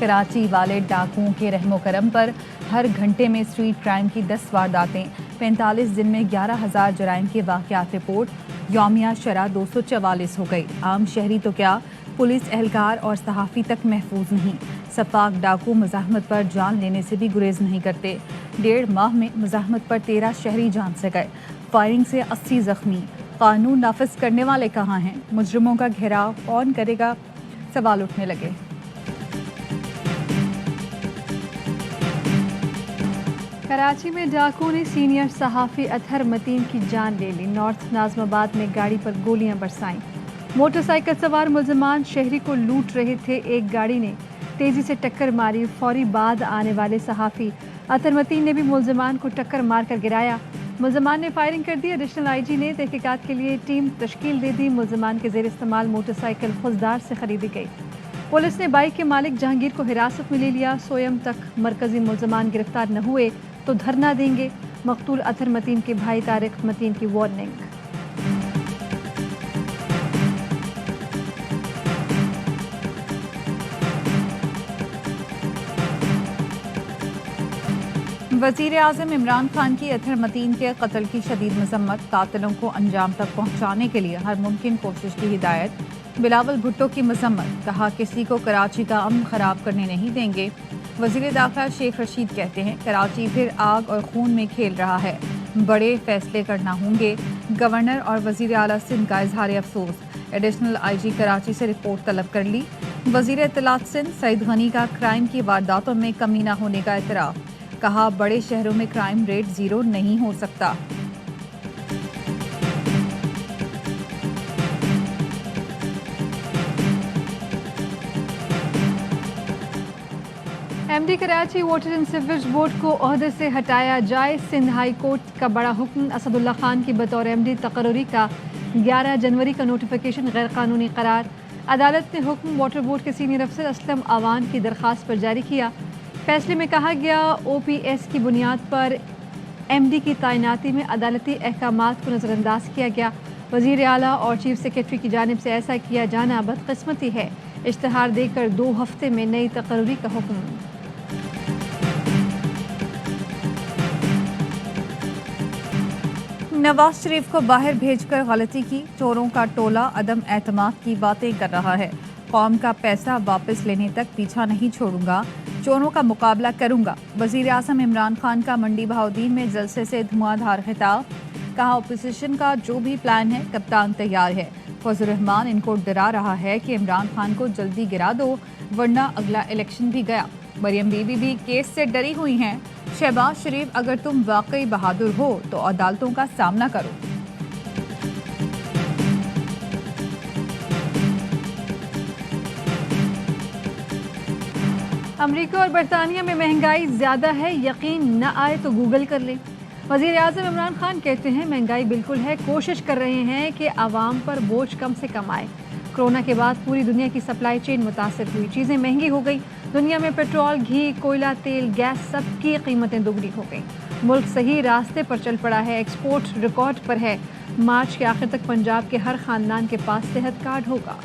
कराची वाले डाकुओं के रहमो करम पर हर घंटे में स्ट्रीट क्राइम की 10 वारदातें, 45 दिन में 11,000 जराइम के वाक़यात रिपोर्ट, यौमिया शरह 244 हो गई। आम शहरी तो क्या, पुलिस एहलकार और सहाफ़ी तक महफूज नहीं। सपाक डाकू मज़ाहमत पर जान लेने से भी गुरेज नहीं करते। 1.5 माह में मज़ाहमत पर 13 शहरी जान से गए। फायरिंग से 80 जख्मी। कानून नाफिज करने वाले कहाँ हैं? मुजरिमों का घेराव कौन करेगा? सवाल उठने लगे। कराची में डाकुओं ने सीनियर सहाफ़ी अतहर मतीन की जान ले ली। नॉर्थ नाज़माबाद में गाड़ी पर गोलियां बरसाईं। मोटरसाइकिल सवार मुलजमान शहरी को लूट रहे थे। एक गाड़ी ने तेजी से टक्कर मारी। फौरी बाद आने वाले सहाफ़ी अतहर मतीन ने भी मुलजमान को टक्कर मार कर गिराया। मुलजमान ने फायरिंग कर दी। एडिशनल IG ने तहकीकात के लिए टीम तश्कील दे दी। मुलजमान के ज़ेर इस्तेमाल मोटरसाइकिल खुजदार से खरीदी गई। पुलिस ने बाइक के मालिक जहांगीर को हिरासत में ले लिया। सोयम तक मरकजी मुलजमान गिरफ्तार न हुए तो धरना देंगे। मकतूल अतहर मतीन के भाई तारिक मतीन की वार्निंग। वज़ीर आज़म इमरान खान की अतहर मतीन के कत्ल की शदीद मज़म्मत, कातिलों को अंजाम तक पहुँचाने के लिए हर मुमकिन कोशिश की हिदायत। बिलावल भुट्टो की मज़म्मत, कहा किसी को कराची का अमन ख़राब करने नहीं देंगे। वज़ीर दाखिला शेख रशीद कहते हैं कराची फिर आग और खून में खेल रहा है, बड़े फैसले करना होंगे। गवर्नर और वज़ीर आला सिंध का इजहार अफसोस। एडिशनल IG कराची से रिपोर्ट तलब कर ली। वज़ीर इत्तलात सिंध सईद गनी का क्राइम की वारदातों में कमी न होने का एतराफ़, कहा बड़े शहरों में क्राइम रेट 0 नहीं हो सकता। MD Karachi water and sewerage board को ओहदे से हटाया जाए। सिंध हाई कोर्ट का बड़ा हुक्म। असदुल्ला खान की बतौर MD तकर्री का 11 जनवरी का नोटिफिकेशन गैर कानूनी करार। अदालत ने हुक्म वाटर बोर्ड के सीनियर अफसर असलम आवान की दरख्वास्त पर जारी किया। फैसले में कहा गया OPS की बुनियाद पर MD की तैनाती में अदालती अहकामात को नज़रअंदाज किया गया। वज़ीर आला और चीफ सेक्रेटरी की जानिब से ऐसा किया जाना बदकिस्मती है। इश्तिहार देकर 2 हफ्ते में नई तकर्री का हुक्म। नवाज शरीफ को बाहर भेजकर गलती की, चोरों का टोला अदम एतमाद की बातें कर रहा है। कौम का पैसा वापस लेने तक पीछा नहीं छोड़ूंगा, चोरों का मुकाबला करूंगा। वज़ीर आज़म इमरान खान का मंडी बहाउद्दीन में जलसे से धुआंधार खिताब, कहा अपोजिशन का जो भी प्लान है कप्तान तैयार है। फजल रहमान इनको डरा रहा है कि इमरान खान को जल्दी गिरा दो वरना अगला इलेक्शन भी गया। मरियम बीबी भी केस से डरी हुई हैं। शहबाज शरीफ अगर तुम वाकई बहादुर हो तो अदालतों का सामना करो। अमेरिका और बरतानिया में महंगाई ज़्यादा है, यकीन न आए तो गूगल कर लें। वज़ीर आज़म इमरान खान कहते हैं महंगाई बिल्कुल है, कोशिश कर रहे हैं कि आवाम पर बोझ कम से कम आए। कोरोना के बाद पूरी दुनिया की सप्लाई चेन मुतासर हुई, चीज़ें महंगी हो गई। दुनिया में पेट्रोल, घी, कोयला, तेल, गैस सबकी कीमतें दुगनी हो गई। मुल्क सही रास्ते पर चल पड़ा है, एक्सपोर्ट रिकॉर्ड पर है। मार्च के आखिर तक पंजाब के हर खानदान के पास सेहत कार्ड होगा।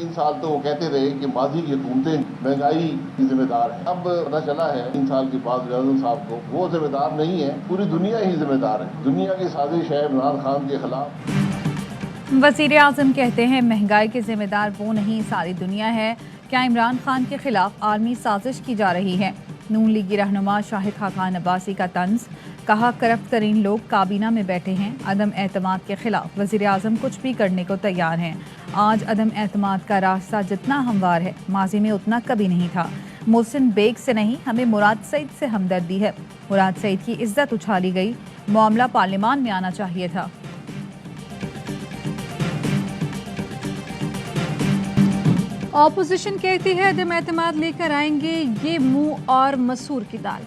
साल तो वो कहते रहे कि माजी की हुकूमतें महंगाई की जिम्मेदार है। अब पता चला है 3 साल के बाद गवर्नर साहब को वो जिम्मेदार नहीं है, पूरी दुनिया ही जिम्मेदार है। दुनिया की साजिश है इमरान खान के खिलाफ। वज़ीर आज़म कहते हैं महंगाई के जिम्मेदार वो नहीं सारी दुनिया है। क्या इमरान खान के खिलाफ आर्मी साजिश की जा रही है? नून लीगी रहनुमा शाहिद खाकान अब्बासी का तंज, कहा करप्ट तरीन लोग काबीना में बैठे हैं। अदम एतमाद के खिलाफ वज़ीर आज़म कुछ भी करने को तैयार हैं। आज अदम एतमाद का रास्ता जितना हमवार है माजी में उतना कभी नहीं था। मोहसिन बेग से नहीं, हमें मुराद सईद से हमदर्दी है। मुराद सईद की इज्जत उछाली गई, मामला पार्लियामान में आना चाहिए था। ऑपोजिशन कहती है अदम एतमाद लेकर आएंगे ये मुंह और मसूर की दाल।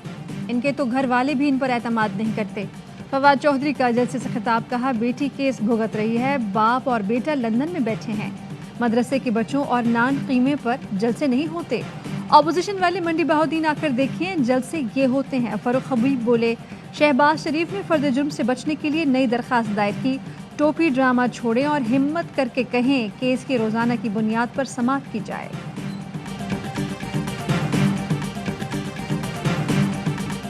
इनके तो घर वाले भी इन पर एतमाद नहीं करते। फवाद चौधरी का जलसे से खिताब, कहा बेटी केस भुगत रही है, बाप और बेटा लंदन में बैठे हैं। मदरसे के बच्चों और नान कीमे पर जलसे नहीं होते। ऑपोजिशन वाले मंडी बहाउद्दीन आकर देखिए जलसे ये होते हैं। फरूख हबीब बोले शहबाज शरीफ ने फर्द जुर्म से बचने के लिए नई दरख्वास्त दायर की। टोपी ड्रामा छोड़ें और हिम्मत करके कहें केस की रोजाना की बुनियाद पर समाप्त की जाए।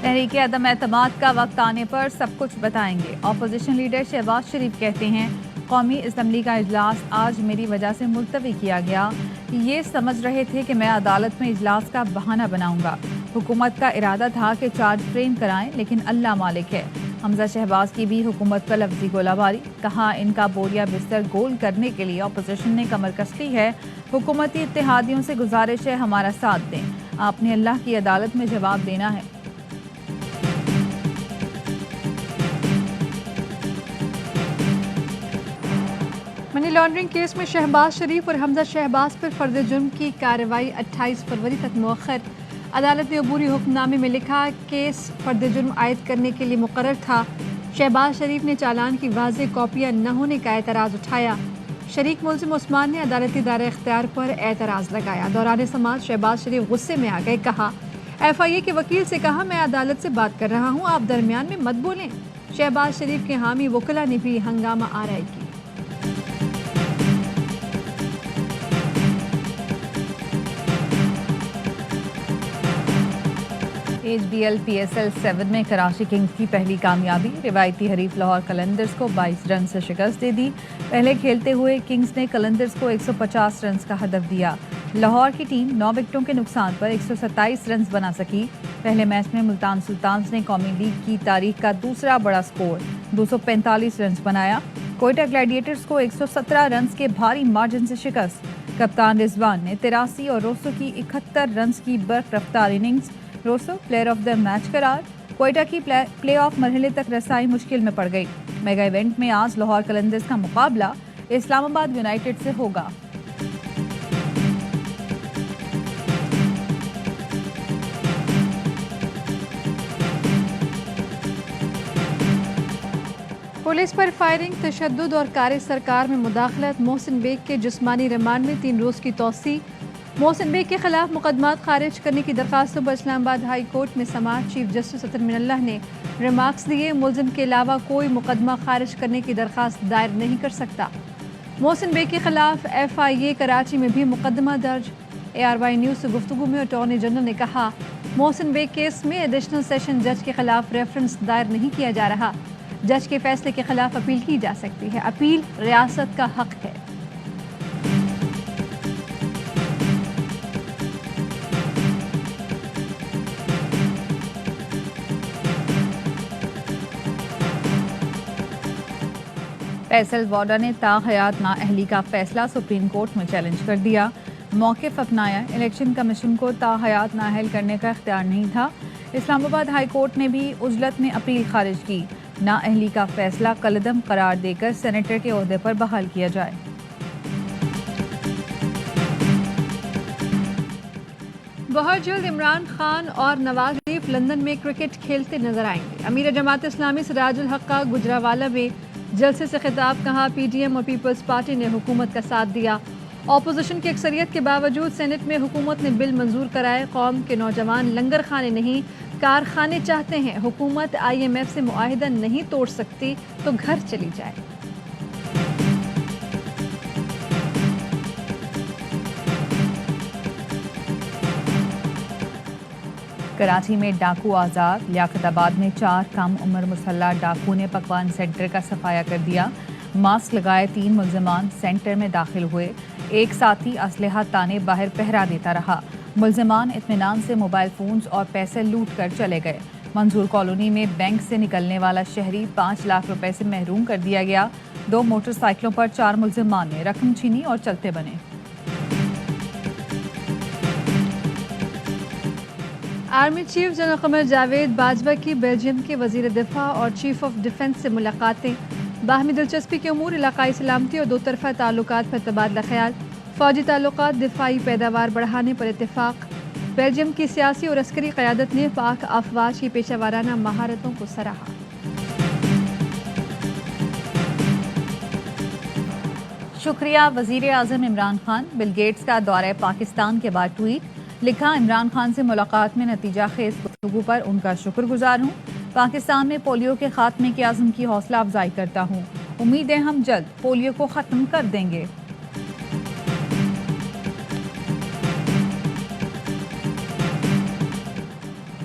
तहरीक अदम एतमाद का वक्त आने पर सब कुछ बताएंगे। अपोजिशन लीडर शहबाज शरीफ कहते हैं कौमी असम्बली का इजलास आज मेरी वजह से मुलतवी किया गया। ये समझ रहे थे कि मैं अदालत में इजलास का बहाना बनाऊंगा। हुकूमत का इरादा था कि चार्ज फ्रेम कराएं, लेकिन अल्लाह मालिक है। हमजा शहबाज की भी हुकूमत पर लफ्जी गोलाबारी। कहा इनका बोरिया बिस्तर गोल करने के लिए अपोजिशन ने कमर कस ली है। हुकूमती इत्तेहादियों से गुजारिश है हमारा साथ दें। आपने अल्लाह की अदालत में जवाब देना है। मनी लॉन्ड्रिंग केस में शहबाज शरीफ और हमजा शहबाज पर फर्द जुर्म की कार्रवाई 28 फरवरी तक मौखर। अदालत ने अबूरी हुक्मनामे में लिखा केस फर्द जुर्म आयद करने के लिए मुकर्रर था। शहबाज शरीफ ने चालान की वाज़ेह कॉपियाँ न होने का एतराज़ उठाया। शरीक मुल्ज़िम उस्मान ने अदालती दायरे इख्तियार पर एतराज़ लगाया। दौरान समाअत शहबाज शरीफ गुस्से में आ गए। कहा FIA के वकील से कहा मैं अदालत से बात कर रहा हूँ, आप दरमियान में मत बोलें। शहबाज शरीफ के हामी वकला ने भी हंगामा आराई की। HBL PSL 7 में कराची किंग्स की पहली कामयाबी। रिवायती हरीफ लाहौर कलंदर्स को 22 रन से शिकस्त दे दी। पहले खेलते हुए किंग्स ने कलंदर्स को 150 रन का हदफ दिया। लाहौर की टीम 9 विकेटों के नुकसान पर 127 रन बना सकी। पहले मैच में मुल्तान सुल्तान्स ने कौमी लीग की तारीख का दूसरा बड़ा स्कोर 245 रन बनाया। कोयटा ग्लैडिएटर्स को 117 रन के भारी मार्जिन से शिकस्त। कप्तान रिजवान ने 83 और रोसो की 71 रन की बर्फ रफ्तार innings. Rossouw player of the match करार। कोयटा की प्ले ऑफ मरहले तक रसाई मुश्किल में पड़ गई। मेगा इवेंट में आज लाहौर कलंदर्स का मुकाबला इस्लामाबाद यूनाइटेड से होगा। पुलिस पर फायरिंग, तशद्दुद और कार सरकार में मुदाखलत। मोहसिन बेग के जिस्मानी रिमांड में 3 रोज़ की तौसी। मोहसिन बेग के खिलाफ मुकदमात खारिज करने की दरखास्तों पर इस्लामाबाद हाई कोर्ट में समाअत। चीफ जस्टिस अतर मिनल्लाह ने रिमार्क्स दिए मुलजिम के अलावा कोई मुकदमा खारिज करने की दरखास्त दायर नहीं कर सकता। मोहसिन बेग के खिलाफ FIA कराची में भी मुकदमा दर्ज। ARY न्यूज़ से गुफ्तगू में अटॉर्नी जनरल ने कहा मोहसिन बेग केस में एडिशनल सेशन जज के खिलाफ रेफरेंस दायर नहीं किया जा रहा। जज के फैसले के खिलाफ अपील की जा सकती है। अपील रियासत का हक है। फैसल वाडा ने ताहयात नाअहली का फैसला सुप्रीम कोर्ट में चैलेंज कर दिया। मौक़िफ़ अपनाया, इलेक्शन कमीशन को ताहयात नाअहल करने का इख्तियार नहीं था। इस्लामाबाद हाई कोर्ट ने भी उजलत में अपील खारिज की। नाअहली का फैसला कलअदम करार देकर सेनेटर के ओहदे पर बहाल किया जाए। बहुत जल्द इमरान खान और नवाज शरीफ लंदन में क्रिकेट खेलते नजर आएंगे। अमीर जमात इस्लामी सिराजुल हक का गुजरावाला में जलसे से खिताब। कहा PTM और पीपल्स पार्टी ने हुकूमत का साथ दिया। अपोजिशन की अक्सरियत के बावजूद सेनेट में हुकूमत ने बिल मंजूर कराए। कौम के नौजवान लंगर खाने नहीं कारखाने चाहते हैं। हुकूमत IMF से मुआहिदा नहीं तोड़ सकती तो घर चली जाए। कराची में डाकू आज़ाद। लियाकताबाद में 4 कम उम्र मुसल्ला डाकू ने पकवान सेंटर का सफाया कर दिया। मास्क लगाए 3 मुल्जिमान सेंटर में दाखिल हुए। एक साथी असलहा ताने बाहर पहरा देता रहा। मुल्जिमान इत्मीनान से मोबाइल फोन्स और पैसे लूट कर चले गए। मंजूर कॉलोनी में बैंक से निकलने वाला शहरी 5 लाख रुपए से महरूम कर दिया गया। 2 मोटरसाइकिलों पर 4 मुल्जिमान ने रकम छीनी और चलते बने। Army chief general Qamar Javed Bajwa की बेल्जियम के वजीर दिफा और चीफ ऑफ डिफेंस से मुलाकातें। बाहमी दिलचस्पी के अमूर, इलाकाई सलामती और 2 तरफ़ा ताल्लुकात पर तबादला ख्याल। फौजी ताल्लुकात, दिफाई पैदावार बढ़ाने पर इत्तेफाक। बेल्जियम की सियासी और अस्करी क़यादत ने पाक अफवाज की पेशा वाराना महारतों को सराहा। शुक्रिया वज़ीर आज़म इमरान खान। बिल गेट्स का दौरा पाकिस्तान के बाद ट्वीट। लिखा इमरान खान से मुलाकात में नतीजा खेज गुफ्तगू पर उनका शुक्रगुजार हूँ। पाकिस्तान में पोलियो के खात्मे के आज़म की हौसला अफजाई करता हूँ। उम्मीद है हम जल्द पोलियो को ख़त्म कर देंगे।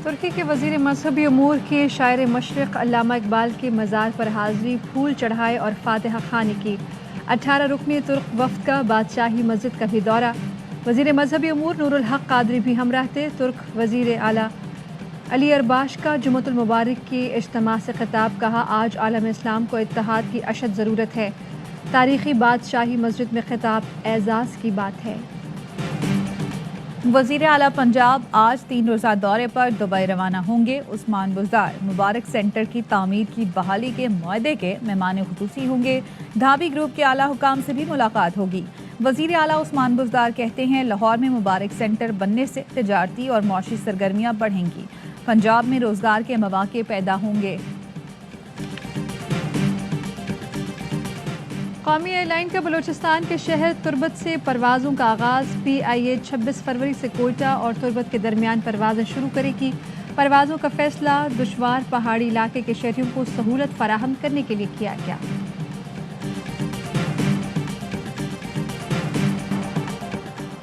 तुर्की के वज़ीर मजहबी अमूर के शायर मशरिक़ अल्लामा इकबाल के मज़ार पर हाज़री, फूल चढ़ाए और फातिहा ख़्वानी की। 18 रुकनी तुर्क वफ़द का बादशाही मस्जिद का भी दौरा। वज़ीर मजहबी अमूर नूरुल हक़ क़ादरी भी हमराह थे। तुर्क वज़ीर आला अली अरबाश का जुम्मतुल मुबारक के इज्तिमा से खिताब, कहा आज आलम इस्लाम को इत्तेहाद की अशद ज़रूरत है। तारीख़ी बादशाही मस्जिद में खिताब एज़ाज़ की बात है। वज़ीर आला पंजाब आज 3 रोज़ा दौरे पर दुबई रवाना होंगे। उस्मान बुज़दार मुबारक सेंटर की तामीर की बहाली के मुआहदे के मेहमान खुसूसी होंगे। धाबी ग्रुप के आला हुकाम से भी मुलाकात होगी। वज़ीर आला उस्मान बुज़दार कहते हैं लाहौर में मुबारक सेंटर बनने से तिजारती और मौशी सरगर्मियाँ बढ़ेंगी, पंजाब में रोज़गार के मौके पैदा होंगे। कौमी एयरलाइन का बलूचिस्तान के शहर तुर्बत से परवाज़ों का आगाज़। PIA 26 फरवरी से कोयटा और तुर्बत के दरमियान परवाज़ें शुरू करेगी। परवाज़ों का फैसला दुश्वार पहाड़ी इलाके के शहरियों को सहूलत फराहम करने के लिए किया गया।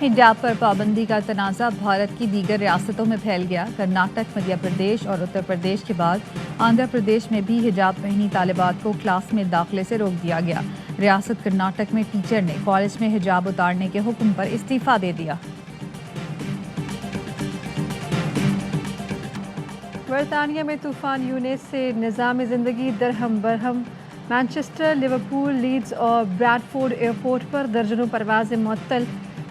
हिजाब पर पाबंदी का तनाज़ा भारत की दीगर रियासतों में फैल गया। कर्नाटक, मध्य प्रदेश और उत्तर प्रदेश के बाद आंध्र प्रदेश में भी हिजाब पहनी तालिबात को क्लास में दाखिले से रोक दिया गया। रियासत कर्नाटक में टीचर ने कॉलेज में हिजाब उतारने के हुक्म पर इस्तीफा दे दिया। बरतानिया में तूफ़ान यूनिस से निज़ाम ज़िंदगी दरहम बरहम। मैनचेस्टर, लिवरपूल, लीड्स और ब्रैडफोर्ड एयरपोर्ट पर दर्जनों परवाज़ें मुअत्तल।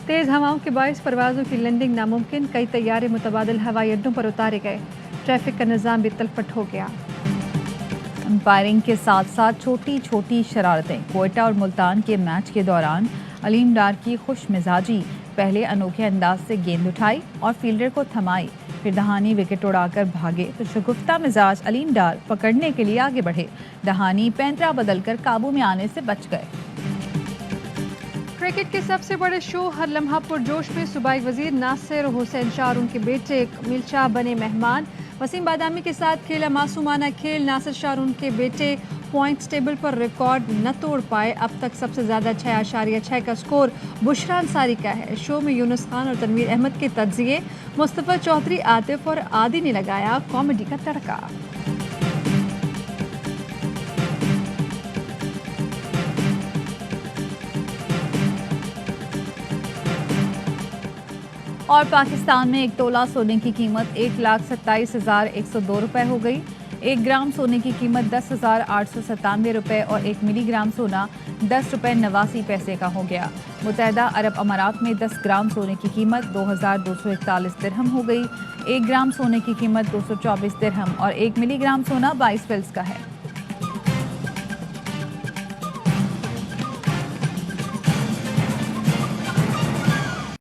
तेज़ हवाओं के बाइस परवाज़ों की लैंडिंग नामुमकिन। कई तैयारे मुतबादिल हवाई अड्डों पर उतारे गए। ट्रैफिक का निज़ाम भी तलपट हो गया। अंपायरिंग के साथ साथ छोटी छोटी शरारतें। कोयटा और मुल्तान के मैच के दौरान अलीम डार की खुश मिजाजी, पहले अनोखे अंदाज से गेंद उठाई और फील्डर को थमाई, फिर दहानी विकेट उड़ाकर भागे तो शगुफ्ता मिजाज अलीम डार पकड़ने के लिए आगे बढ़े। दहानी पैंतरा बदलकर काबू में आने से बच गए। क्रिकेट के सबसे बड़े शो हर लम्हा पुरजोश में सूबाई वजीर नासिर हुसैन शाह और उनके बेटे कमील शाह बने मेहमान। वसीम बादामी के साथ खेला मासूमाना खेल। नासिर शाह और उनके बेटे पॉइंट्स टेबल पर रिकॉर्ड न तोड़ पाए। अब तक सबसे ज़्यादा 6.6 का स्कोर बुशरा अंसारी का है। शो में यूनुस खान और तनवीर अहमद के तज्जिए, मुस्तफ़ा चौधरी, आतिफ और आदि ने लगाया कॉमेडी का तड़का। और पाकिस्तान में एक तोला सोने की कीमत 1,27,102 रुपये हो गई। 1 ग्राम सोने की कीमत 10,897 रुपये और 1 मिलीग्राम सोना 10 रुपये 89 पैसे का हो गया। मुत्तहदा अरब अमारात में 10 ग्राम सोने की कीमत 2,241 दिरहम हो गई। 1 ग्राम सोने की कीमत 224 दिरहम और 1 मिलीग्राम सोना 22 फिल्स का है।